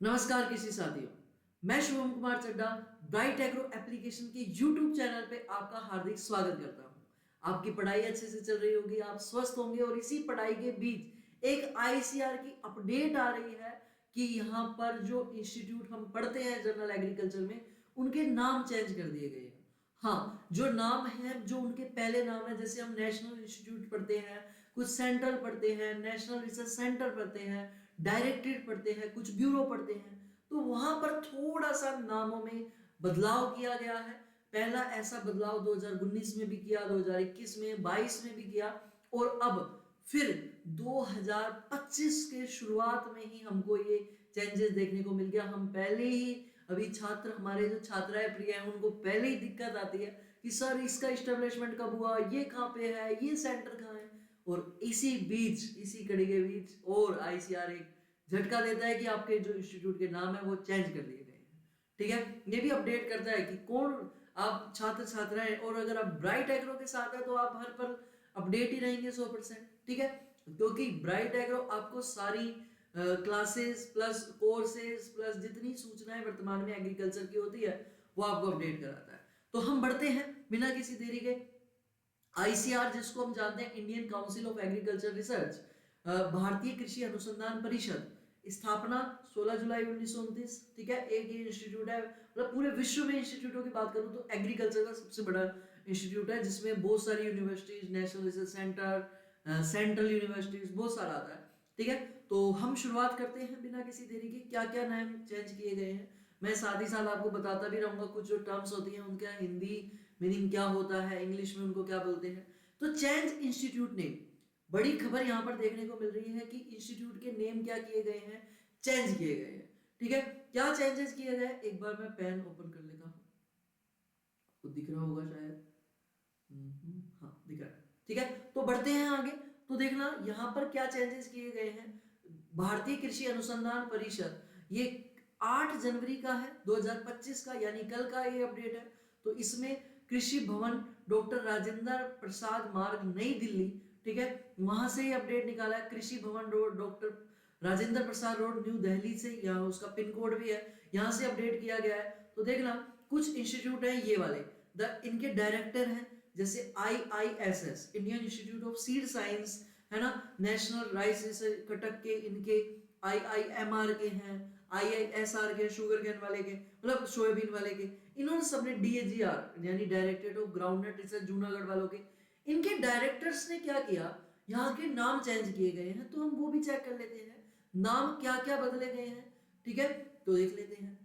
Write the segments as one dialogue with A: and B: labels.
A: नमस्कार कृषि साथियों, मैं शुभम कुमार चड्डा ब्राइट एग्रो एप्लीकेशन के यूट्यूब चैनल पे आपका हार्दिक स्वागत करता हूं। आपकी पढ़ाई अच्छे से चल रही होगी, आप स्वस्थ होंगे और इसी पढ़ाई के बीच एक आईसीआर की अपडेट आ रही है कि यहाँ पर जो इंस्टीट्यूट हम पढ़ते हैं जनरल एग्रीकल्चर में, उनके नाम चेंज कर दिए गए हैं। हाँ, जो नाम है, जो उनके पहले नाम है, जैसे हम नेशनल इंस्टीट्यूट पढ़ते हैं, कुछ सेंट्रल पढ़ते हैं, नेशनल रिसर्च सेंटर पढ़ते हैं, डायरेक्टरेट पढ़ते हैं, कुछ ब्यूरो पढ़ते हैं, तो वहां पर थोड़ा सा नामों में बदलाव किया गया है। पहला ऐसा बदलाव 2019 में भी किया, 2021 में, 22 में भी किया और अब फिर 2025 के शुरुआत में ही हमको ये चेंजेस देखने को मिल गया। हम पहले ही अभी छात्र, हमारे जो छात्राएं प्रिय हैं, उनको पहले ही दिक्कत आती है कि सर इसका इस्टेब्लिशमेंट कब हुआ, ये कहाँ पे है, ये सेंटर कहाँ है। और इसी बीच, इसी कड़ी के बीच और आईसीआर एक झटका देता है कि आपके जो इंस्टीट्यूट के नाम है वो चेंज कर दिए गए हैं। ठीक है, ये भी अपडेट करता है कि कौन आप छात्र छात्राएं, और अगर आप ब्राइट एग्रो के साथ है तो आप हर पल अपडेट ही रहेंगे 100%। ठीक है, क्योंकि ब्राइट एग्रो आपको सारी क्लासेस प्लस कोर्सेज प्लस जितनी सूचनाएं वर्तमान में एग्रीकल्चर की होती है वो आपको अपडेट कराता है। तो हम बढ़ते हैं बिना किसी देरी के। आईसीआर, जिसको हम जानते हैं Indian council of agriculture research, भारतीय कृषि अनुसंधान परिषद, स्थापना 16 जुलाई 1929। ठीक है, एक ये इंस्टीट्यूट है, मतलब पूरे विश्व में इंस्टीट्यूटों की बात करूं तो एग्रीकल्चर का सबसे बड़ा इंस्टीट्यूट है, जिसमें बहुत सारी universities, national research centre, central universities, बहुत सारा आता है। ठीक है, तो हम शुरुआत करते हैं बिना किसी देरी के। क्या क्या नाम चेंज किए गए हैं मैं साथ ही साथ आपको बताता भी रहूंगा। कुछ जो टर्म्स होती हैं उनका हिंदी मीनिंग क्या होता है, इंग्लिश में उनको क्या बोलते हैं। तो चेंज इंस्टीट्यूट नेम, बड़ी खबर यहां पर देखने को मिल रही है कि इंस्टीट्यूट के नेम क्या किए गए हैं, चेंज किए गए हैं। ठीक है, क्या चेंजेस किए गए, एक बार मैं पेन ओपन कर लेता हूं, आपको दिख रहा होगा शायद। हाँ, दिख रहा है। ठीक है, तो बढ़ते हैं आगे। तो देखना यहां पर क्या चेंजेस किए गए हैं। भारतीय कृषि अनुसंधान परिषद, ये 8 जनवरी का है 2025 का, यानी कल का ये अपडेट है। तो इसमें कृषि भवन डॉक्टर राजेंद्र प्रसाद मार्ग, नई दिल्ली, ठीक है, वहां से ये अपडेट निकाला है। कृषि भवन road, doctor Rajendra Prasad road, new Delhi से, यहाँ उसका पिन कोड भी है, यहाँ से अपडेट किया गया है। तो देखना कुछ इंस्टीट्यूट हैं ये वाले, इनके डायरेक्टर हैं जैसे IISS, Indian institute of seed science, है ना, नेशनल राइस रिसर्च कटक के, इनके आईआईएमआर के हैं, आईआईएसआर के, शुगर केन वाले के, मतलब सोयाबीन वाले के, इन्होंने सबने डीएजीआर यानी directorate of groundnut research Junagadh वालों के, इनके डायरेक्टर्स ने क्या किया, यहाँ के नाम चेंज किए गए हैं। तो हम वो भी चेक कर लेते हैं नाम क्या क्या बदले गए हैं। ठीक है, तो देख लेते हैं।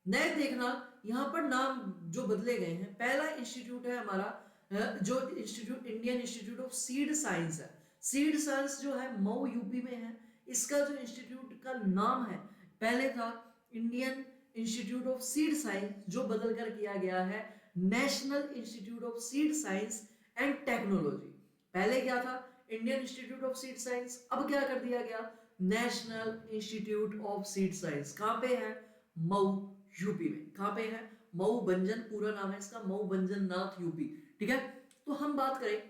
A: नेक्स्ट देखना, यहाँ पर नाम जो बदले गए हैं, पहला इंस्टीट्यूट है हमारा, जो institute Indian institute of seed science है। सीड साइंस जो है मऊ यूपी में है। इसका जो इंस्टीट्यूट का नाम है, पहले था Indian institute of seed science, जो बदल कर किया गया है national institute of seed science and technology. पहले क्या था, Indian institute of seed science, अब क्या कर दिया गया, national institute of seed science. कहां पे है, मऊ यूपी में। कहां पे है, मऊ बंजन, पूरा नाम है इसका मऊ बंजन नाथ यूपी। ठीक है, तो हम बात करें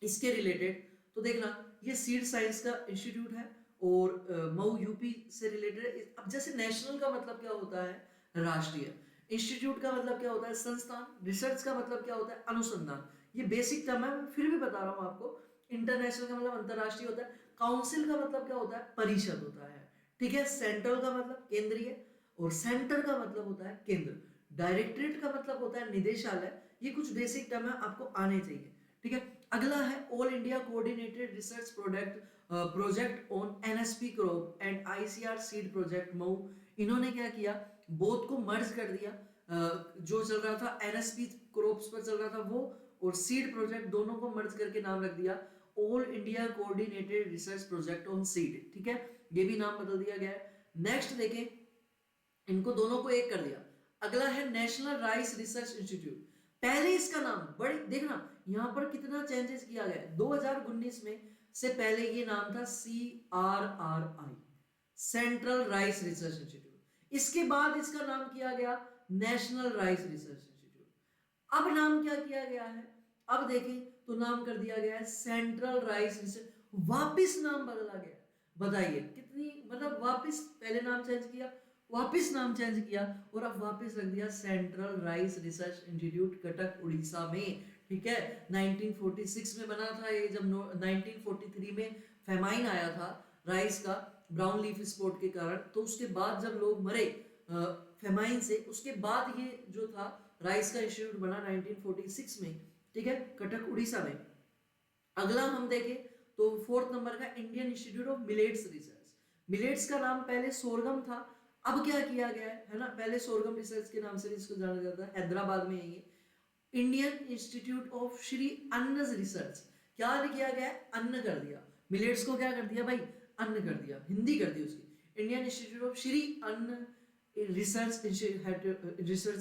A: इसके रिलेटेड, तो देखना ये सीड साइंस का इंस्टीट्यूट है और मऊ यूपी से रिलेटेड है। अब जैसे नेशनल का मतलब क्या होता है, राष्ट्रीय, इंस्टीट्यूट का मतलब क्या होता है, संस्थान, रिसर्च का मतलब क्या होता है, अनुसंधान। ये बेसिक टर्म है, फिर भी बता रहा हूं आपको। इंटरनेशनल का मतलब अंतरराष्ट्रीय होता है। काउंसिल का मतलब क्या होता है, परिषद होता है। ठीक है, सेंट्रल का मतलब केंद्रीय, और सेंटर का मतलब होता है केंद्र। डायरेक्टरेट का मतलब होता है निदेशालय। ये कुछ बेसिक टर्म है, आपको आने चाहिए। ठीक है, अगला है all India coordinated research project on NSP crop and ICR seed project Mau. इन्होंने क्या किया, बोथ को मर्ज कर दिया। जो चल रहा था एनएसपी क्रॉप्स पर चल रहा था वो, और सीड प्रोजेक्ट, दोनों को मर्ज करके नाम रख दिया all India coordinated research project on seed. ठीक है, ये भी नाम बदल दिया गया है। नेक्स्ट देखें, इनको दोनों को एक कर दिया। अगला है नेशनल राइस रिसर्च इंस्टीट्यूट। पहले इसका नाम, बड़ी देखना यहां पर कितना चेंजेस किया गया है। 2019 में से पहले ये नाम था CRRI, central rice research institute. इसके बाद इसका नाम किया गया नेशनल राइस रिसर्च इंस्टीट्यूट। अब नाम क्या किया गया है, अब देखें तो नाम कर दिया गया है सेंट्रल राइस रिसर्च। वापिस नाम बदला गया, बताइए कितनी, मतलब वापिस पहले नाम चेंज किया, वापस नाम चेंज किया और अब वापस रख दिया central rice research institute Cuttack Orissa में। ठीक है, 1946 में बना था ये, जब 1943 में फेमाइन आया था राइस का ब्राउन लीफ स्पॉट के कारण, तो उसके बाद जब लोग मरे फेमाइन से, उसके बाद ये जो था राइस का इंस्टीट्यूट बना 1946 में। ठीक है, कटक उड़ीसा में। अगला हम देखें तो फोर्थ नंबर का Indian institute of millets research. Millets का नाम पहले सोरगम था, अब क्या किया गया है ना, पहले सोरगम रिसर्च के नाम से इसको जाना जाता है, हैदराबाद में है ये। इंडियन इंस्टीट्यूट ऑफ श्री अन्न रिसर्च, क्या किया गया है, अन्न कर दिया, मिलेट्स को क्या कर दिया भाई, अन्न कर दिया, हिंदी कर दी उसकी। इंडियन इंस्टीट्यूट ऑफ श्री अन्न रिसर्च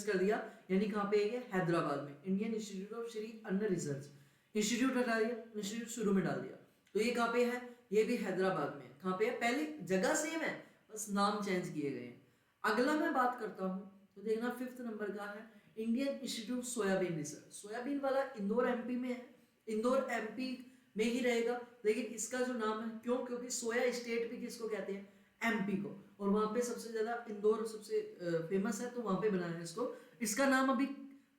A: कर दिया, यानी कहाँ पे है, हैदराबाद में। इंडियन इंस्टीट्यूट ऑफ श्री अन्न रिसर्च, इंस्टीट्यूट हटा दिया, इंस्टीट्यूट शुरू में डाल दिया, तो ये कहाँ पे है, ये भी हैदराबाद में। कहाँ पे है, पहले जगह सेम है, बस नाम चेंज किए गए हैं। अगला मैं बात करता हूँ तो देखना फिफ्थ नंबर का है Indian institute soybean research. Soybean वाला इंदौर एमपी में है, इंदौर एमपी में ही रहेगा, लेकिन इसका जो नाम है, क्यों, क्योंकि सोया स्टेट भी किसको कहते हैं, एमपी को, और वहां पे सबसे ज्यादा इंदौर सबसे फेमस है, तो वहां पे बनाया है इसको। इसका नाम अभी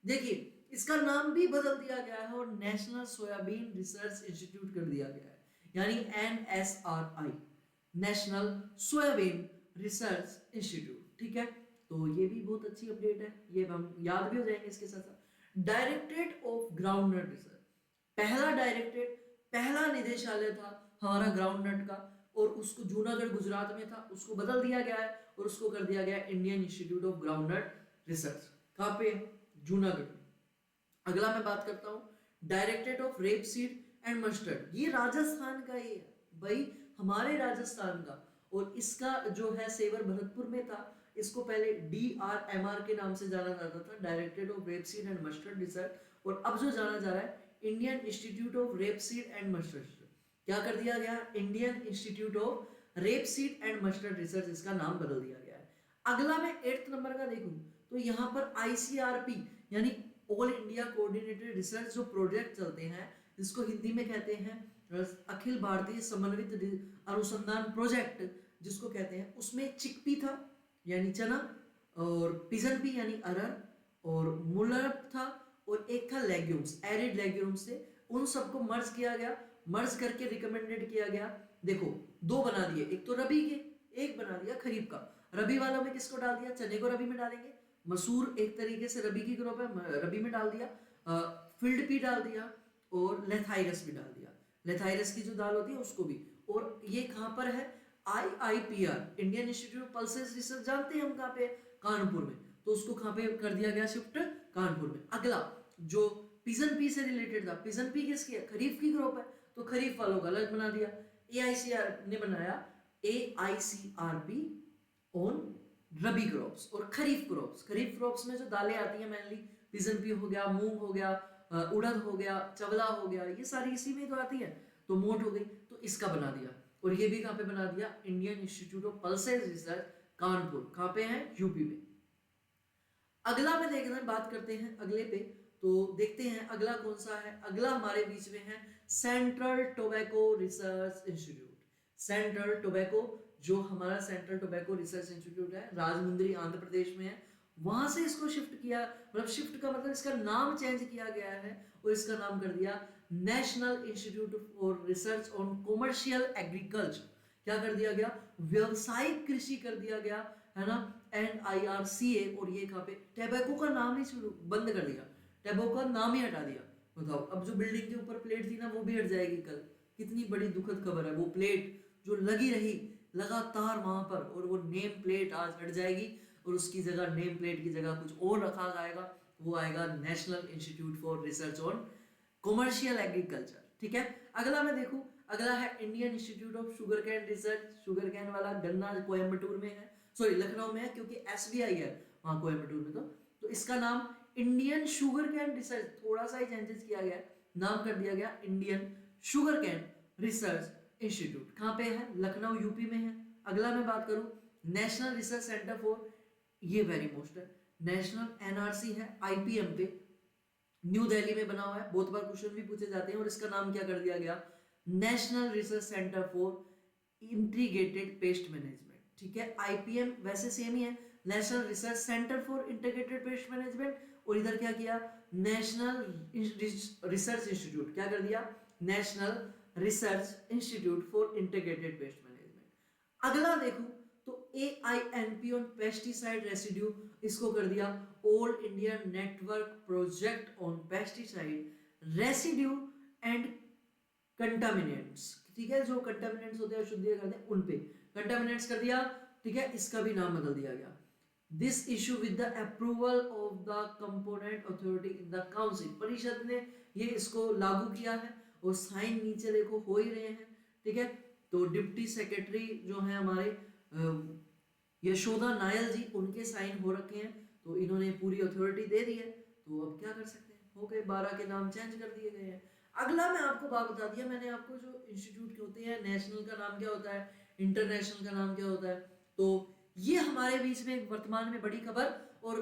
A: देखिए, इसका नाम भी बदल दिया गया है और नेशनल सोयाबीन रिसर्च इंस्टीट्यूट कर दिया गया है, यानी NSRI, national soybean research institute. ठीक है, तो ये भी बहुत अच्छी अपडेट है, ये हम याद भी हो जाएंगे इसके साथ साथ। डायरेक्टरेट ऑफ ग्राउंडनट रिसर्च, पहला डायरेक्टरेट, पहला निदेशालय था हमारा ग्राउंडनट का, और उसको जूनागढ़ गुजरात में था, उसको बदल दिया गया है और उसको कर दिया गया Indian institute of groundnut research. कहाँ पे, जूनागढ़। अगला मैं बात करता हूँ directorate of rape seed and mustard, ये राजस्थान का ही है भाई, हमारे राजस्थान का, और इसका जो है सेवर भरतपुर में था। इसको पहले DRMR के नाम से जाना जाता था, directorate of rape seed and mustard research, और अब जो जाना जा रहा है Indian institute of rape seed and mustard. क्या कर दिया गया, Indian institute of rape seed and mustard research, इसका नाम बदल दिया गया है। अगला मैं 8th नंबर का देखूं तो यहाँ पर ICRP यानी ऑल इंडिया कोऑर्डिनेटेड रिसर्च जो प्रोजेक्ट चलते हैं, जिसको हिंदी में कहते हैं अखिल भारतीय समन्वित अनुसंधान प्रोजेक्ट जिसको कहते हैं, उसमें चिकपी था यानी चना, और पिजन पी यानी अरहर, और मुलरप था, और एक था लेग्यूम्स, एरिड लेग्यूम्स से, उन सबको मर्ज किया गया, मर्ज करके रिकमेंडेड किया गया। देखो दो बना दिए, एक तो रबी के, एक बना दिया खरीफ का। रबी वालों में किसको डाल दिया, चने को रबी में डालेंगे, मसूर एक तरीके से रबी की क्रॉप है, रबी में डाल दिया, फील्ड पी डाल दिया, और लेथाइरस भी डाल दिया, लेथाइरस की जो दाल होती है उसको भी। और ये कहाँ पर है, IIPR Indian institute of pulses research, जानते हैं हम कहाँ पे, कानपुर में, तो उसको कहाँ पे कर दिया गया, शिफ्ट कानपुर में। अगला जो पिजन पी से रिलेटेड था, पिजन पी किसकी है, खरीफ की क्रॉप है, तो खरीफ वालों का अलग बना दिया। AICR ने बनाया AICRP ऑन रबी क्रॉप्स और खरीफ क्रॉप्स। खरीफ क्रॉप्स में जो दालें आती हैं मेनली, पिजन पी हो गया, मूंग हो गया, उड़द हो गया, चवला हो गया, ये सारी इसी में तो आती है, तो मोट हो गई, तो इसका बना दिया। और ये भी कहाँ पे बना दिया, Indian institute of pulses research Kanpur, कहाँ पे है, यूपी में। अगला में देखना, बात करते हैं अगले पे, तो देखते हैं अगला कौन सा है। अगला हमारे बीच में है central tobacco research institute. Central tobacco, जो हमारा सेंट्रल टोबैको रिसर्च इंस्टीट्यूट है, राजमुंद्री आंध्र प्रदेश में है, वहां से इसको शिफ्ट किया, मतलब शिफ्ट का मतलब इसका नाम चेंज किया गया है, और इसका नाम कर दिया national institute for research on commercial agriculture. क्या कर दिया गया, व्यवसायिक कृषि कर दिया गया, है ना, NIRCA। और ये कहाँ पे, टोबैको का नाम ही शुरू बंद कर दिया, टोबैको का नाम ही हटा दिया। बताओ, अब जो बिल्डिंग के ऊपर प्लेट थी ना, वो भी हट जाएगी कल, कितनी बड़ी दुखद खबर है। वो प्लेट जो लगी रही लगातार वहां पर, और वो नेम प्लेट आज हट जाएगी, और उसकी जगह, नेम प्लेट की जगह कुछ और रखा जाएगा, वो आएगा national institute for research on commercial agriculture. ठीक है, अगला मैं देखूं, अगला है Indian institute of sugar cane research. Sugar cane वाला गन्ना कोयम्बटूर में है, सॉरी लखनऊ में है, क्योंकि SBI है वहां कोयम्बटूर में, तो इसका नाम इंडियन शुगर कैन रिसर्च, थोड़ा सा ही चेंजेस किया गया, नाम कर दिया गया Indian sugar cane research institute. कहाँ पे है, लखनऊ यूपी में है। अगला मैं बात करूं नेशनल रिसर्च सेंटर फॉर, ये वेरी मोस्ट है, नेशनल NRC है, IPM पे, न्यू दिल्ली में बना हुआ है, बहुत बार क्वेश्चन भी पूछे जाते हैं। और इसका नाम क्या कर दिया गया, national research centre for integrated pest management. ठीक है। आईपीएम वैसे सेम ही है, national research centre for integrated pest management, और इधर क्या किया, नेशनल रिसर्च इंस्टीट्यूट, क्या कर दिया, national research institute for integrated pest management. अगला देखो तो AINP ऑन पेस्टिसाइड रेसिड्यू, इसको कर दिया all India network project on pesticide residue and contaminants, ठीक है, जो कंटामिनेंट्स होते हैं अशुद्धियां करते हैं उन पे कंटामिनेंट्स कर दिया, ठीक है, इसका भी नाम बदल दिया गया। This issue with the approval of the component authority in the council, परिषद ने ये इसको लागू किया है और साइन नीचे देखो हो ही रहे हैं, ठीक है। तो डिप्टी सेक्रेटरी जो है हमारे यशोदा नायल जी, उनके साइन हो रखे हैं, तो इन्होंने पूरी अथॉरिटी दे दी है, तो अब क्या कर सकते हैं, हो गए 12 के नाम चेंज कर दिए गए हैं। अगला मैं आपको बात बता दिया मैंने आपको, जो इंस्टीट्यूट के होते हैं, नेशनल का नाम क्या होता है, इंटरनेशनल का नाम क्या होता है, तो ये हमारे बीच में वर्तमान में बड़ी खबर और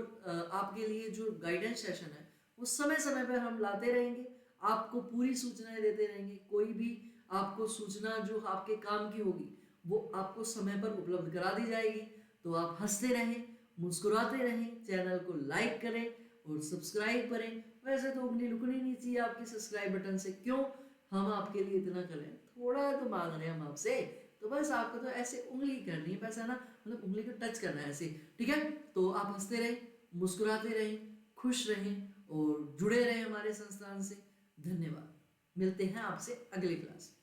A: आपके लिए जो गाइडेंस सेशन है वो समय समय पर हम लाते रहेंगे, आपको पूरी सूचनाएं देते रहेंगे। कोई भी आपको सूचना जो आपके काम की होगी वो आपको समय पर उपलब्ध करा दी जाएगी। तो आप हंसते रहें, मुस्कुराते रहें, चैनल को लाइक करें और सब्सक्राइब करें। वैसे तो उंगली रुकनी नहीं चाहिए आपके सब्सक्राइब बटन से, क्यों, हम आपके लिए इतना करें, थोड़ा तो मांग रहे हैं हम आपसे, तो बस आपको तो ऐसे उंगली करनी है, बस है ना, मतलब उंगली को टच करना है ऐसे, ठीक है। तो आप हंसते रहें, मुस्कुराते रहें, खुश रहें और जुड़े रहें हमारे संस्थान से। धन्यवाद, मिलते हैं आपसे अगली क्लास।